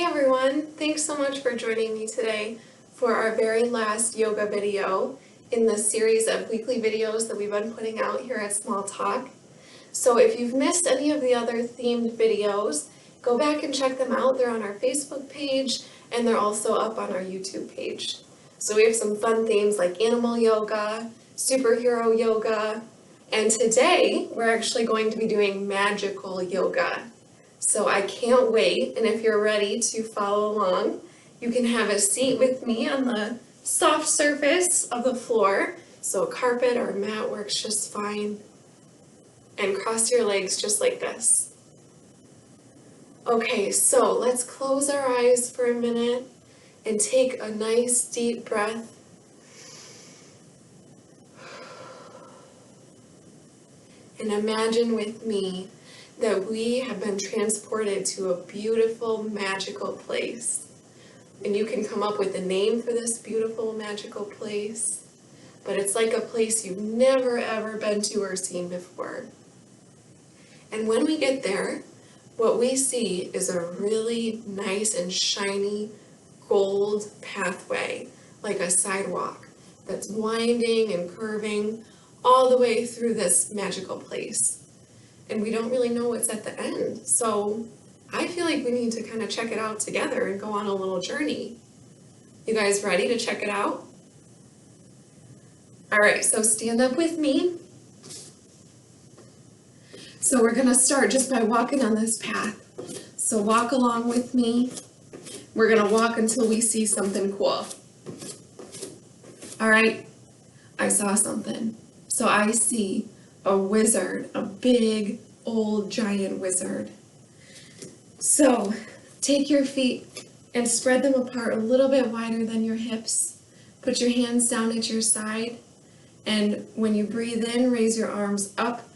everyone, thanks so much for joining me today for our very last yoga video in the series of weekly videos that we've been putting out here at Small Talk. So if you've missed any of the other themed videos, go back and check them out. They're on our Facebook page and they're also up on our YouTube page. So we have some fun themes like animal yoga, superhero yoga, and today we're actually going to be doing magical yoga. So I can't wait, and if you're ready to follow along, you can have a seat with me on the soft surface of the floor. So a carpet or a mat works just fine. And cross your legs just like this. Okay, so let's close our eyes for a minute and take a nice deep breath. And imagine with me that we have been transported to a beautiful, magical place. And you can come up with a name for this beautiful, magical place, but it's like a place you've never ever been to or seen before. And when we get there, what we see is a really nice and shiny gold pathway, like a sidewalk that's winding and curving all the way through this magical place. And we don't really know what's at the end. So I feel like we need to kind of check it out together and go on a little journey. You guys ready to check it out? All right, so stand up with me. So we're gonna start just by walking on this path. So walk along with me. We're gonna walk until we see something cool. All right, I saw something. So I see a wizard, a big, old, giant wizard. So take your feet and spread them apart a little bit wider than your hips. Put your hands down at your side, and when you breathe in, raise your arms up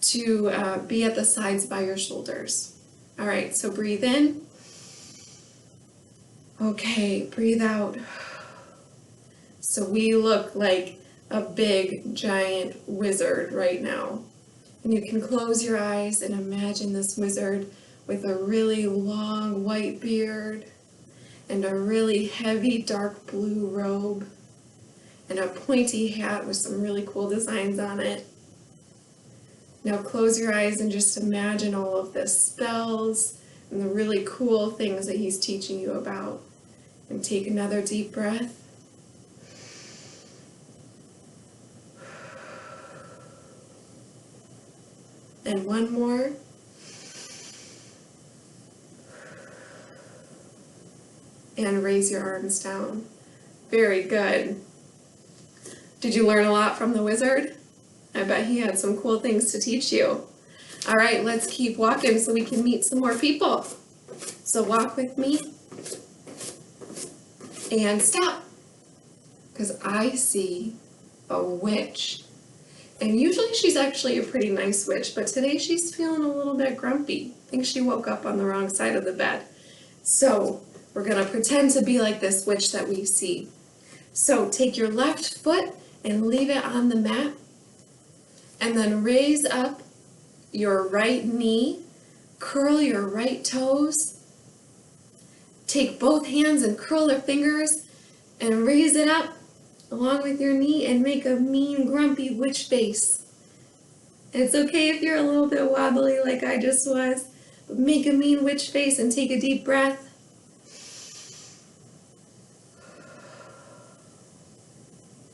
to be at the sides by your shoulders. All right, so breathe in. Okay, breathe out. So we look like a big, giant wizard right now. And you can close your eyes and imagine this wizard with a really long white beard and a really heavy dark blue robe and a pointy hat with some really cool designs on it. Now close your eyes and just imagine all of the spells and the really cool things that he's teaching you about. And take another deep breath. And one more. And raise your arms down. Very good. Did you learn a lot from the wizard? I bet he had some cool things to teach you. All right, let's keep walking so we can meet some more people. So walk with me. And stop. Because I see a witch. And usually she's actually a pretty nice witch, but today she's feeling a little bit grumpy. I think she woke up on the wrong side of the bed. So we're going to pretend to be like this witch that we see. So take your left foot and leave it on the mat. And then raise up your right knee. Curl your right toes. Take both hands and curl their fingers and raise it up along with your knee and make a mean, grumpy witch face. It's okay if you're a little bit wobbly like I just was, but make a mean witch face and take a deep breath.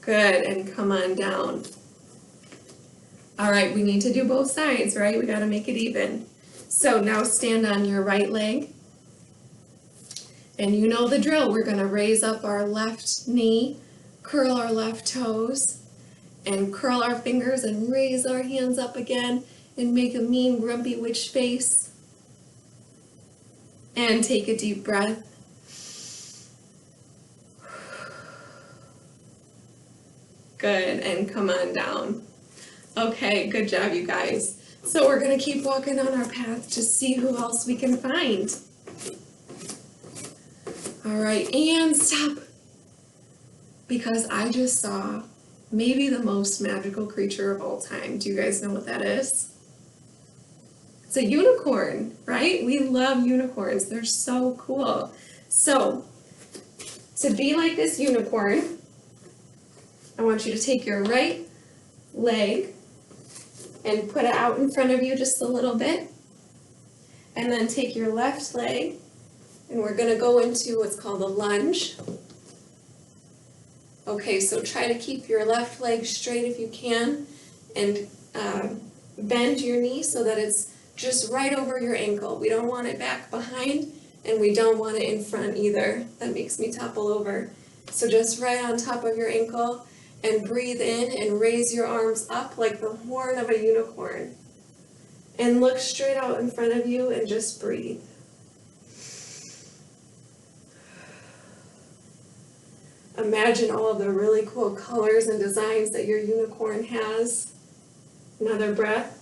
Good, and come on down. All right, we need to do both sides, right? We gotta make it even. So now stand on your right leg. And you know the drill. We're gonna raise up our left knee, curl our left toes, and curl our fingers and raise our hands up again and make a mean grumpy witch face. And take a deep breath. Good, and come on down. Okay, good job, you guys. So we're gonna keep walking on our path to see who else we can find. All right, and stop. Because I just saw maybe the most magical creature of all time. Do you guys know what that is? It's a unicorn, right? We love unicorns. They're so cool. So, to be like this unicorn, I want you to take your right leg and put it out in front of you just a little bit. And then take your left leg, and we're going to go into what's called a lunge. Okay, so try to keep your left leg straight if you can, and bend your knee so that it's just right over your ankle. We don't want it back behind, and we don't want it in front either. That makes me topple over. So just right on top of your ankle, and breathe in and raise your arms up like the horn of a unicorn. And look straight out in front of you and just breathe. Imagine all of the really cool colors and designs that your unicorn has. Another breath.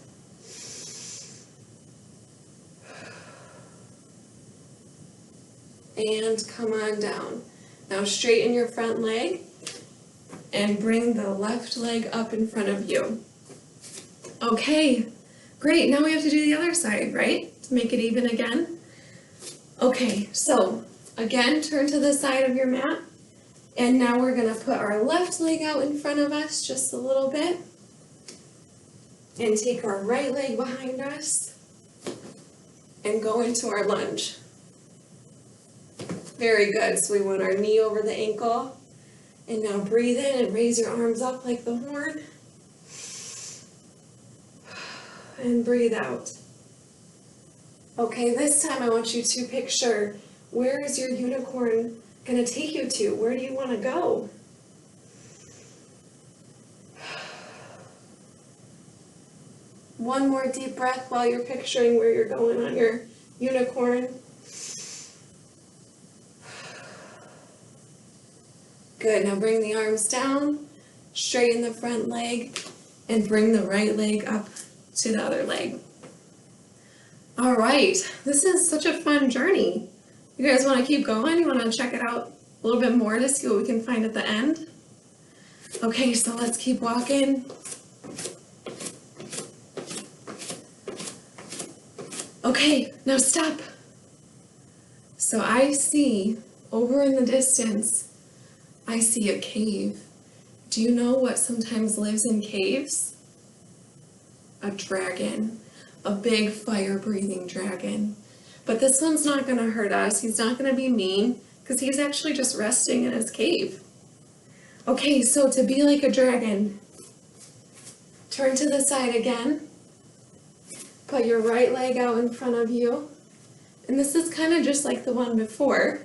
And come on down. Now straighten your front leg and bring the left leg up in front of you. Okay. Great, now we have to do the other side, right? To make it even again. Okay, so again, turn to the side of your mat. And now we're gonna put our left leg out in front of us just a little bit. And take our right leg behind us. And go into our lunge. Very good, so we want our knee over the ankle. And now breathe in and raise your arms up like the horn. And breathe out. Okay, this time I want you to picture, where is your unicorn going to take you to? Where do you want to go? One more deep breath while you're picturing where you're going on your unicorn. Good, now bring the arms down, straighten the front leg, and bring the right leg up to the other leg. All right, this is such a fun journey. You guys want to keep going? You want to check it out a little bit more to see what we can find at the end? Okay, so let's keep walking. Okay, now stop. So I see over in the distance, I see a cave. Do you know what sometimes lives in caves? A dragon, a big fire-breathing dragon. But this one's not going to hurt us. He's not going to be mean because he's actually just resting in his cave. Okay, so to be like a dragon, turn to the side again. Put your right leg out in front of you. And this is kind of just like the one before.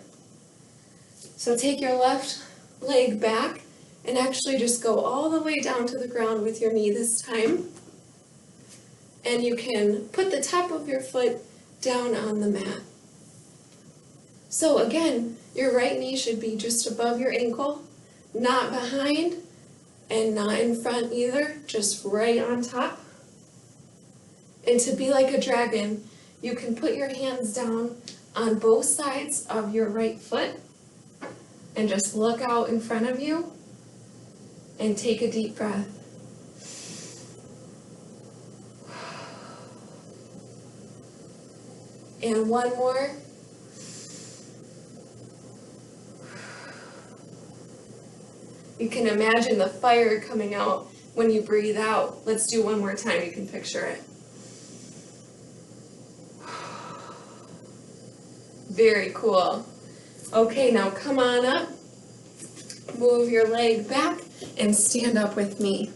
So take your left leg back and actually just go all the way down to the ground with your knee this time. And you can put the top of your foot down on the mat. So again, your right knee should be just above your ankle, not behind and not in front either, just right on top. And to be like a dragon, you can put your hands down on both sides of your right foot and just look out in front of you and take a deep breath. And one more. You can imagine the fire coming out when you breathe out. Let's do one more time. You can picture it. Very cool. Okay, now come on up. Move your leg back and stand up with me.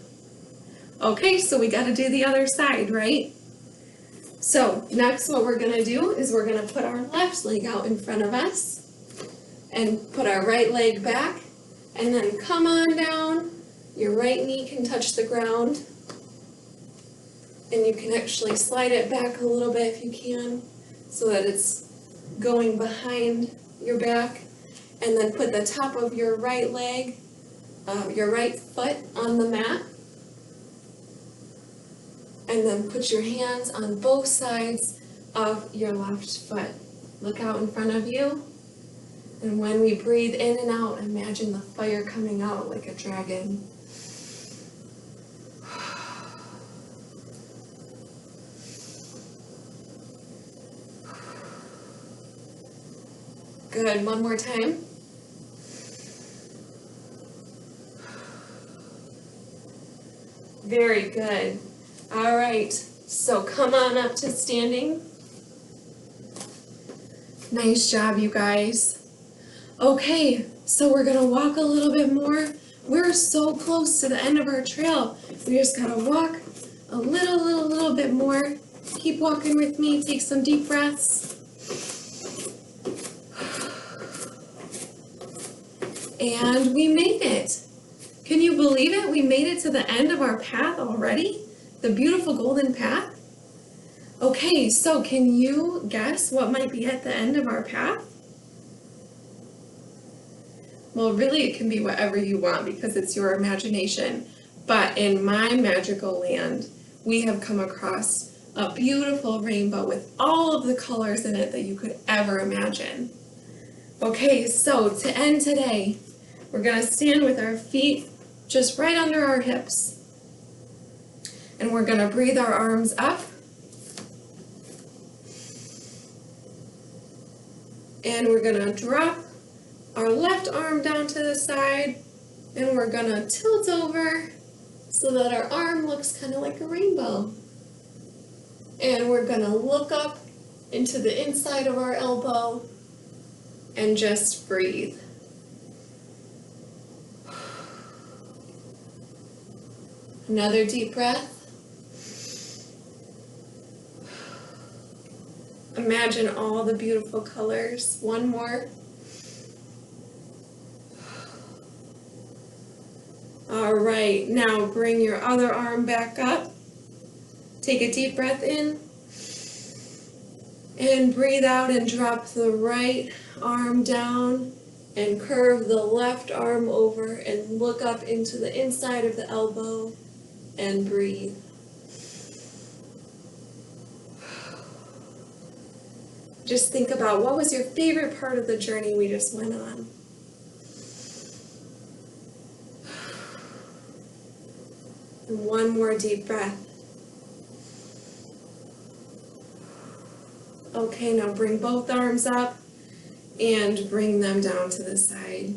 Okay, so we got to do the other side, right? So next what we're going to do is we're going to put our left leg out in front of us and put our right leg back and then come on down. Your right knee can touch the ground and you can actually slide it back a little bit if you can so that it's going behind your back, and then put the top of your right leg, your right foot on the mat. And then put your hands on both sides of your left foot. Look out in front of you. And when we breathe in and out, imagine the fire coming out like a dragon. good. One more time. Very good. All right, so come on up to standing. Nice job, you guys. Okay, so we're gonna walk a little bit more. We're so close to the end of our trail. We just gotta walk a little bit more. Keep walking with me, take some deep breaths. And we made it. Can you believe it? We made it to the end of our path already? The beautiful golden path? Okay, so can you guess what might be at the end of our path? Well, really it can be whatever you want because it's your imagination. But in my magical land, we have come across a beautiful rainbow with all of the colors in it that you could ever imagine. Okay, so to end today, we're gonna stand with our feet just right under our hips. And we're gonna breathe our arms up. And we're gonna drop our left arm down to the side. And we're gonna tilt over so that our arm looks kind of like a rainbow. And we're gonna look up into the inside of our elbow and just breathe. Another deep breath. Imagine all the beautiful colors. One more. All right, now bring your other arm back up. Take a deep breath in. And breathe out and drop the right arm down and curve the left arm over and look up into the inside of the elbow and breathe. Just think about what was your favorite part of the journey we just went on. And one more deep breath. Okay, now bring both arms up and bring them down to the side.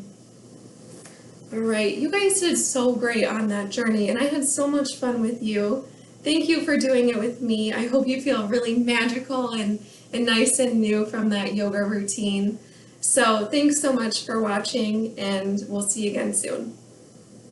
All right, you guys did so great on that journey, and I had so much fun with you. Thank you for doing it with me. I hope you feel really magical and nice and new from that yoga routine. So thanks so much for watching, and we'll see you again soon.